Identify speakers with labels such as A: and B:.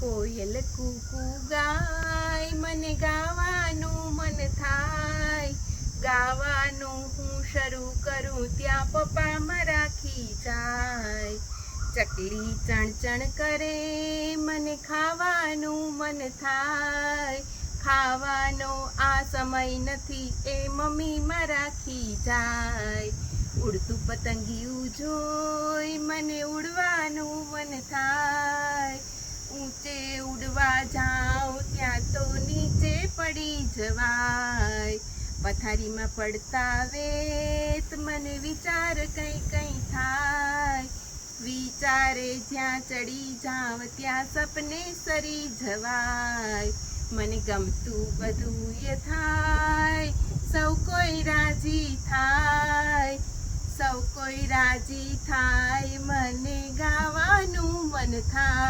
A: કોયલ કૂકુ ગાય મને ગાવાનું મન થાય, ગાવાનું હું શરૂ કરું ત્યાં પપ્પા મારા ખીજાય. ચકલી ચણચણ કરે મને ખાવાનું મન થાય, ખાવાનો આ સમય નથી એ મમ્મી મારા ખીજાય. ઉડતું પતંગિયું જોઈ મને ઉડવાનું મન થાય, ઊંચે ઉડવા જાઉં ત્યાં તો નીચે પડી જવાય. પથારીમાં પડતા વેત મને વિચાર કઈ થાય, વિચારે જ્યાં ચડી જાવ ત્યાં સપને સરી જવાય. મને ગમતું બધું એ થાય, સૌ કોઈ રાજી થાય, સૌ કોઈ રાજી થાય, મને ગાવાનું મન થાય.